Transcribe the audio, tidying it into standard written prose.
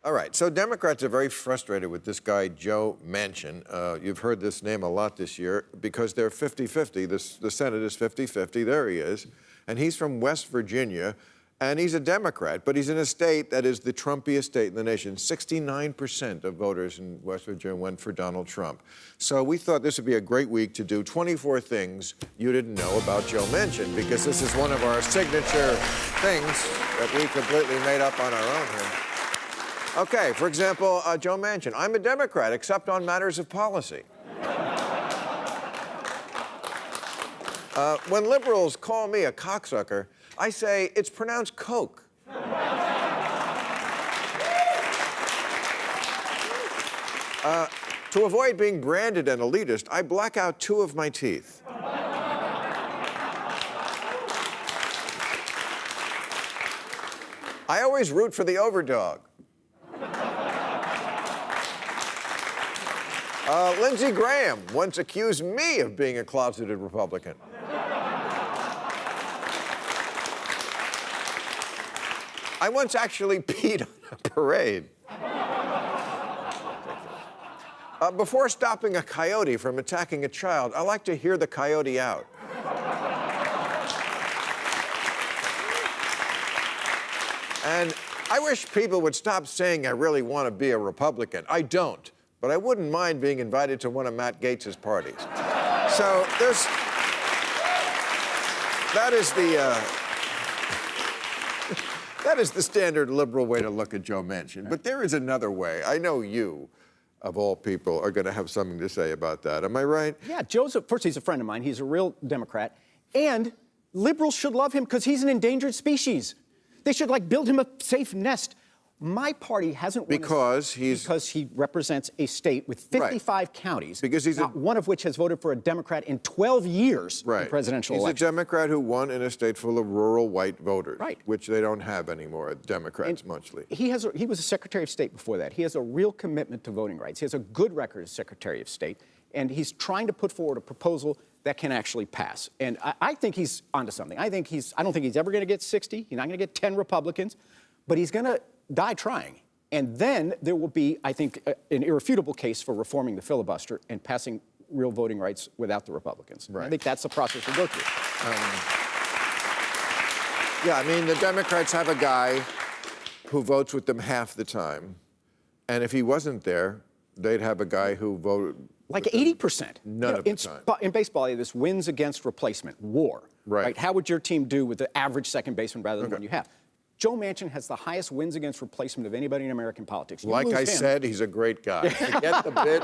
All right, so Democrats are very frustrated with this guy, Joe Manchin. You've heard this name a lot this year because they're 50-50. The Senate is 50-50. There he is. And he's from West Virginia, and he's a Democrat, but he's in a state that is the Trumpiest state in the nation. 69% of voters in West Virginia went for Donald Trump. So we thought this would be a great week to do 24 things you didn't know about Joe Manchin, because this is one of our signature things that we completely made up on our own here. Okay, for example, Joe Manchin. I'm a Democrat, except on matters of policy. When liberals call me a cocksucker, I say it's pronounced coke. To avoid being branded an elitist, I black out 2 of my teeth. I always root for the overdog. Lindsey Graham once accused me of being a closeted Republican. I once actually peed on a parade. Before stopping a coyote from attacking a child, I like to hear the coyote out. And I wish people would stop saying I really want to be a Republican. I don't. But I wouldn't mind being invited to one of Matt Gaetz's parties. So that is the standard liberal way to look at Joe Manchin. But there is another way. I know you, of all people, are going to have something to say about that. Am I right? Yeah, first, he's a friend of mine. He's a real Democrat. And liberals should love him because he's an endangered species. They should, build him a safe nest. My party hasn't won because he represents a state with 55 counties, because he's not one of which has voted for a Democrat in 12 years in presidential election. He's a Democrat who won in a state full of rural white voters, right, which they don't have anymore, Democrats mostly. He was a Secretary of State before that. He has a real commitment to voting rights. He has a good record as Secretary of State, and he's trying to put forward a proposal that can actually pass. And I think he's onto something. I don't think he's ever going to get 60. He's not going to get 10 Republicans, but he's going to die trying. And then there will be, I think, an irrefutable case for reforming the filibuster and passing real voting rights without the Republicans. Right. I think that's the process we'll go through. Yeah, I mean, the Democrats have a guy who votes with them half the time. And if he wasn't there, they'd have a guy who voted... Like 80%. None of the time. In baseball, this wins against replacement, WAR. Right. How would your team do with the average second baseman rather than one you have? Joe Manchin has the highest wins against replacement of anybody in American politics. Like I said, he's a great guy. Forget the bit.